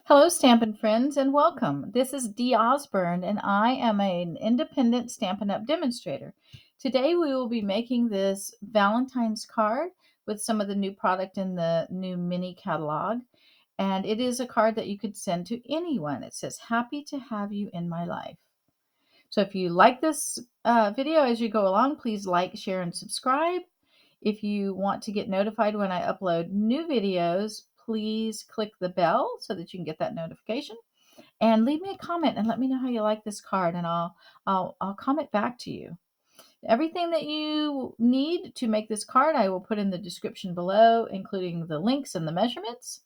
Hello, Stampin' friends, and welcome. This is Dee Osburn, and I am an independent Stampin' Up demonstrator. Today, we will be making this Valentine's card with some of the new product in the new mini catalog. And it is a card that you could send to anyone. It says, "Happy to have you in my life." So if you like this video as you go along, please like, share, and subscribe. If you want to get notified when I upload new videos, please click the bell so that you can get that notification. And leave me a comment and let me know how you like this card, and I'll comment back to you. Everything that you need to make this card, I will put in the description below, including the links and the measurements.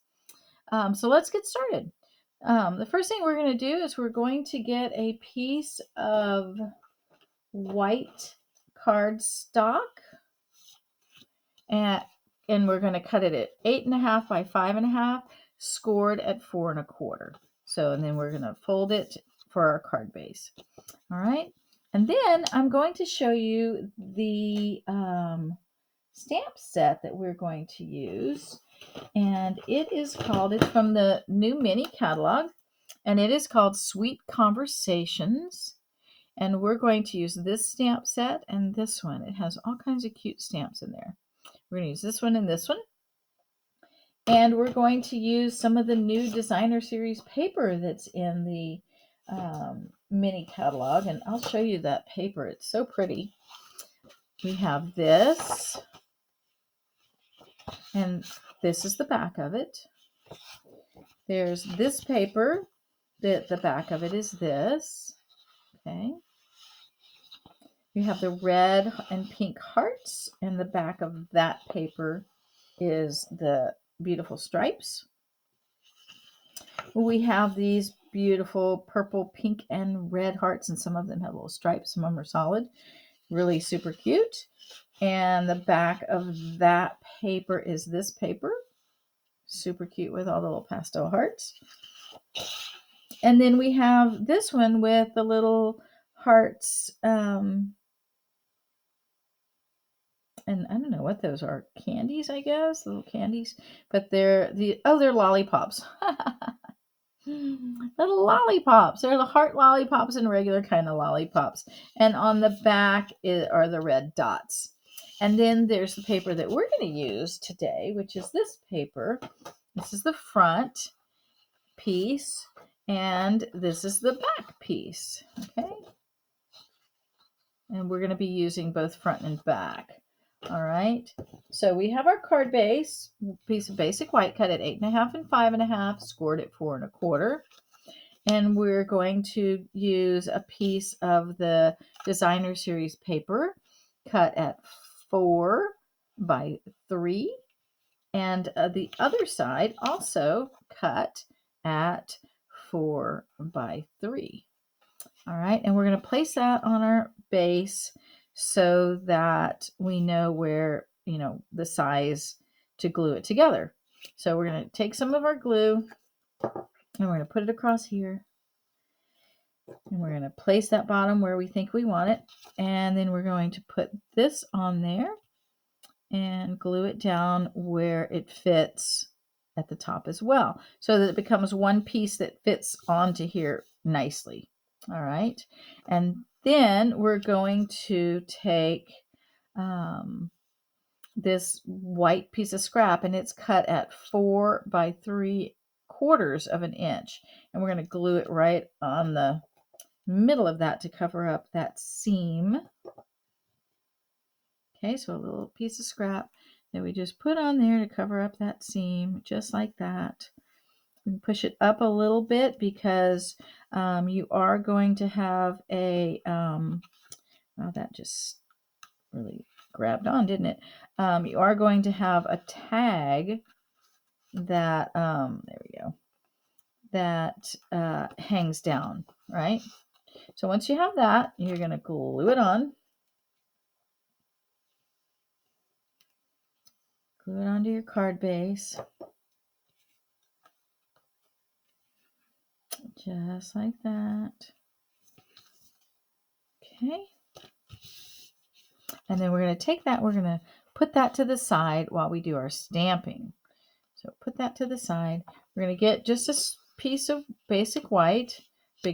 So let's get started. The first thing we're going to do is we're going to get a piece of white cardstock, and we're going to cut it at 8.5 by 5.5, scored at 4.25. So, and then we're going to fold it for our card base. All right. And then I'm going to show you the stamp set that we're going to use. And it's from the new mini catalog, and it is called Sweet Conversations. And we're going to use this stamp set and this one. It has all kinds of cute stamps in there. We're going to use this one and this one. And we're going to use some of the new designer series paper that's in the mini catalog. And I'll show you that paper. It's so pretty. We have this. And this is the back of it. There's this paper. The back of it is this. Okay. We have the red and pink hearts, and the back of that paper is the beautiful stripes. We have these beautiful purple, pink, and red hearts, and some of them have little stripes. Some of them are solid. Really super cute. And the back of that paper is this paper. Super cute with all the little pastel hearts. And then we have this one with the little hearts. And I don't know what those are. Candies, I guess. Little candies. But they're lollipops. Little lollipops. They're the heart lollipops and regular kind of lollipops. And on the back are the red dots. And then there's the paper that we're going to use today, which is this paper. This is the front piece, and this is the back piece. Okay. And we're going to be using both front and back. All right. So we have our card base, piece of basic white cut at 8.5 and 5.5, scored at 4.25. And we're going to use a piece of the designer series paper cut at 4 by 3. And the other side also cut at 4 by 3. All right. And we're going to place that on our base so that we know where, the size to glue it together. So we're going to take some of our glue and we're going to put it across here. And we're going to place that bottom where we think we want it. And then we're going to put this on there and glue it down where it fits at the top as well, so that it becomes one piece that fits onto here nicely. All right. And then we're going to take this white piece of scrap, and it's cut at 4 by 3/4 of an inch. And we're going to glue it right on the middle of that to cover up that seam. Okay, so a little piece of scrap that we just put on there to cover up that seam, just like that. We can push it up a little bit because you are going to have a, well, that just really grabbed on, didn't it? You are going to have a tag that, there we go, that hangs down, right? So once you have that, you're going to glue it on. Glue it onto your card base. Just like that. Okay. And then we're going to take that, we're going to put that to the side while we do our stamping. So put that to the side. We're going to get just a piece of basic white,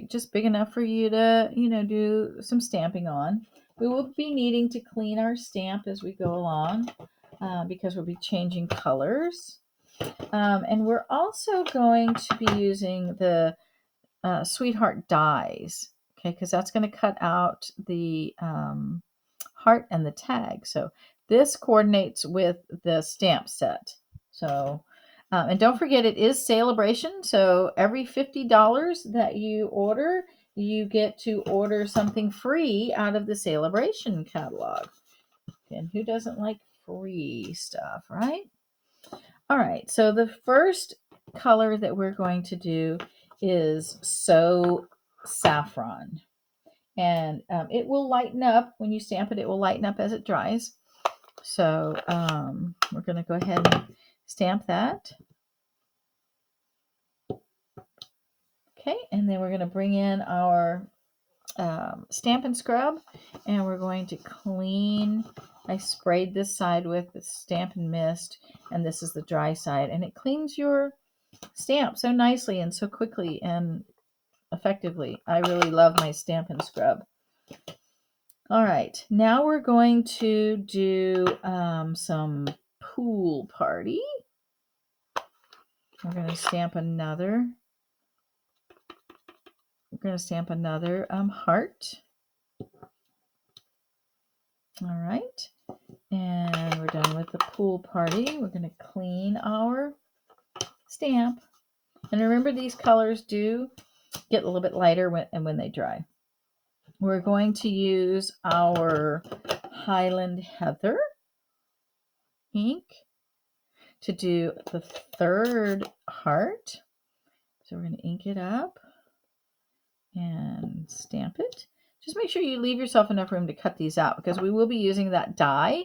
just big enough for you to, do some stamping on. We will be needing to clean our stamp as we go along because we'll be changing colors. And we're also going to be using the Sweetheart dies, okay, because that's going to cut out the heart and the tag. So this coordinates with the stamp set. So, and don't forget, it is Celebration. So every $50 that you order, you get to order something free out of the Celebration catalog. And who doesn't like free stuff, right? All right, so the first color that we're going to do is So Saffron. And it will lighten up when you stamp it. It will lighten up as it dries. So we're going to go ahead and stamp that. Okay, and then we're going to bring in our Stampin' Scrub, and we're going to clean. I sprayed this side with the Stampin' Mist, and this is the dry side, and it cleans your stamp so nicely and so quickly and effectively. I really love my Stampin' Scrub. All right, now we're going to do some Pool Party. We're going to stamp another. We're going to stamp another heart. All right, and we're done with the Pool Party. We're going to clean our stamp. And remember, these colors do get a little bit lighter when they dry. We're going to use our Highland Heather ink to do the third heart. So we're going to ink it up and stamp it. Just make sure you leave yourself enough room to cut these out because we will be using that die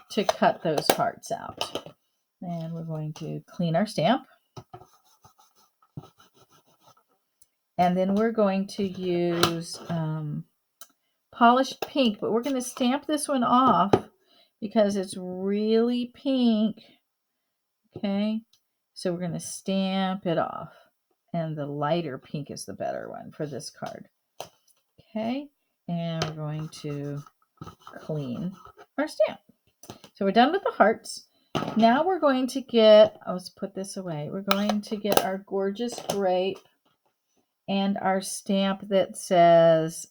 to cut those hearts out. And we're going to clean our stamp. And then we're going to use polished pink, but we're going to stamp this one off because it's really pink. Okay, so we're going to stamp it off, and the lighter pink is the better one for this card. Okay, and we're going to clean our stamp. So we're done with the hearts. Now we're going to get, let's put this away. We're going to get our gorgeous grape and our stamp that says,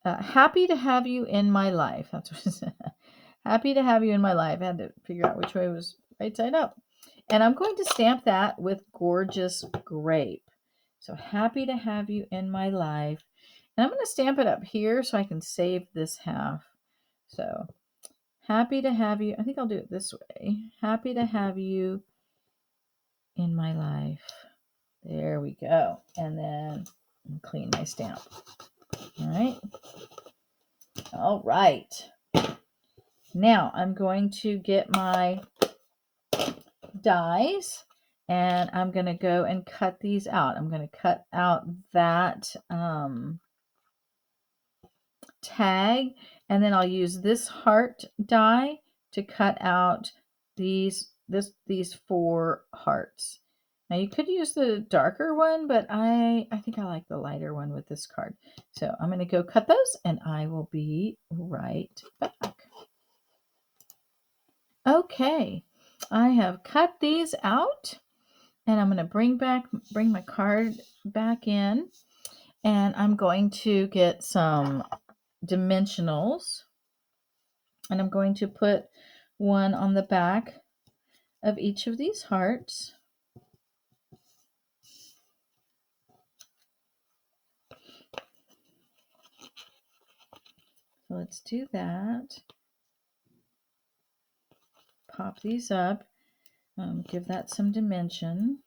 happy to have you in my life. That's what it said. Happy to have you in my life. I had to figure out which way was right side up. And I'm going to stamp that with gorgeous grape. So happy to have you in my life. And I'm going to stamp it up here so I can save this half. So happy to have you. I think I'll do it this way. Happy to have you in my life. There we go. And then clean my stamp. All right. All right. Now I'm going to get my dies and I'm going to go and cut these out. I'm going to cut out that tag, and then I'll use this heart die to cut out these 4 hearts. Now you could use the darker one, but I think I like the lighter one with this card. So I'm going to go cut those and I will be right back. Okay, I have cut these out and I'm going to bring my card back in, and I'm going to get some dimensionals, and I'm going to put one on the back of each of these hearts. So let's do that. Pop these up, give that some dimension.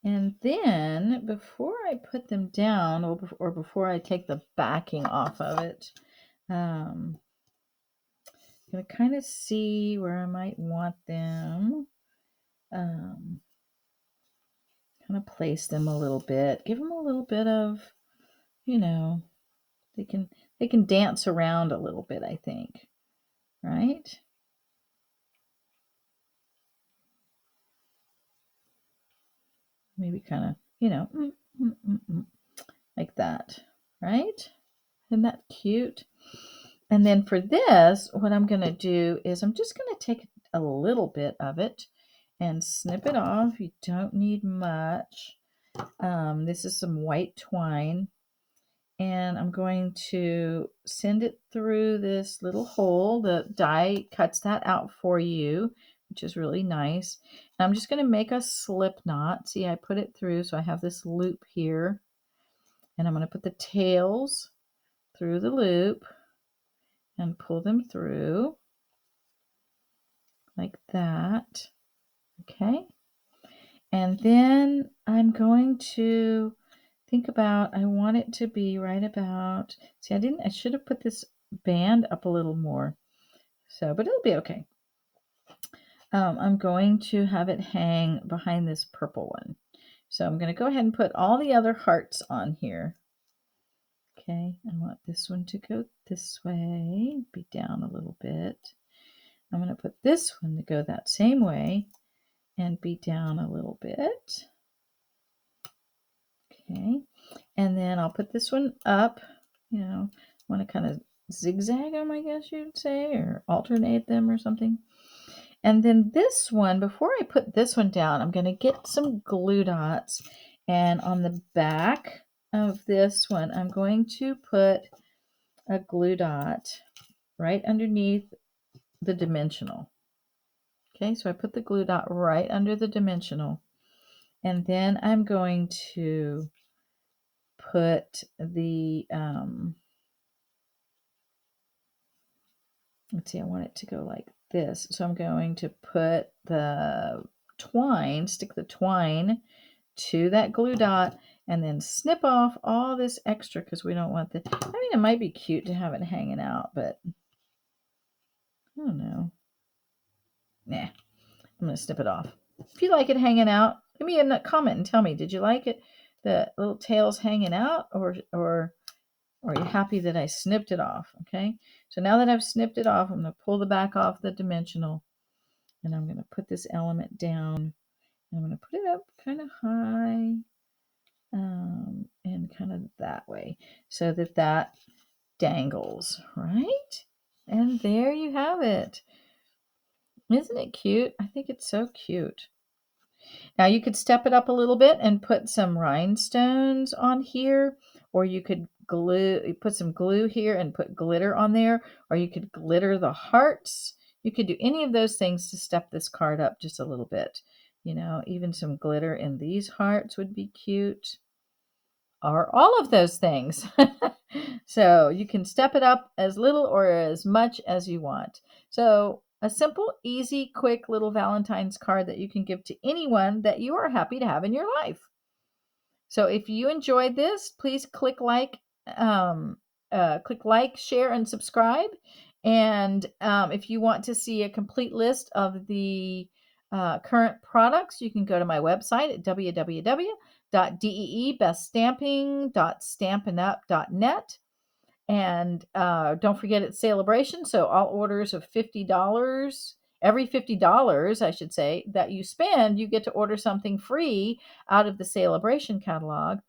And then before I put them down, or before I take the backing off of it, I'm going to kind of see where I might want them. Kind of place them a little bit. Give them a little bit of, they can dance around a little bit, I think. Right? maybe kind of, like that, right? Isn't that cute? And then for this, what I'm going to do is I'm just going to take a little bit of it and snip it off. You don't need much. This is some white twine. And I'm going to send it through this little hole. The die cuts that out for you, which is really nice. And I'm just going to make a slip knot. See, I put it through, so I have this loop here. And I'm going to put the tails through the loop and pull them through like that. Okay. And then I'm going to think about, I want it to be right about, see, I should have put this band up a little more. So, but it'll be okay. I'm going to have it hang behind this purple one. So I'm going to go ahead and put all the other hearts on here. Okay, I want this one to go this way, be down a little bit. I'm going to put this one to go that same way and be down a little bit. Okay, and then I'll put this one up, want to kind of zigzag them, I guess you'd say, or alternate them or something. And then this one, before I put this one down, I'm going to get some glue dots, and on the back of this one, I'm going to put a glue dot right underneath the dimensional. Okay, so I put the glue dot right under the dimensional, and then I'm going to put the, let's see, I want it to go like this. So I'm going to put the twine, stick the twine to that glue dot, and then snip off all this extra because we don't want the, I mean, it might be cute to have it hanging out, but I don't know. Nah, I'm going to snip it off. If you like it hanging out, give me a comment and tell me, did you like it, the little tails hanging out, or are you happy that I snipped it off? Okay, so now that I've snipped it off, I'm going to pull the back off the dimensional, and I'm going to put this element down. I'm going to put it up kind of high, and kind of that way, so that that dangles, right? And there you have it. Isn't it cute? I think it's so cute. Now you could step it up a little bit and put some rhinestones on here, or you could put some glue here and put glitter on there, or you could glitter the hearts. You could do any of those things to step this card up just a little bit. Even some glitter in these hearts would be cute, or all of those things. So you can step it up as little or as much as you want. So a simple, easy, quick little Valentine's card that you can give to anyone that you are happy to have in your life. So if you enjoyed this, please click like, share, and subscribe. And if you want to see a complete list of the current products, you can go to my website at www.deebeststamping.stampinup.net. And don't forget it's Celebration, so all orders of $50, every $50, I should say, that you spend, you get to order something free out of the Celebration catalog.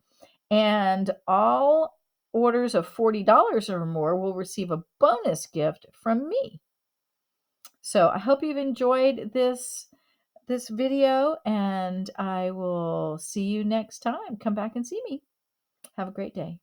And all orders of $40 or more will receive a bonus gift from me. So I hope you've enjoyed this video, and I will see you next time. Come back and see me. Have a great day.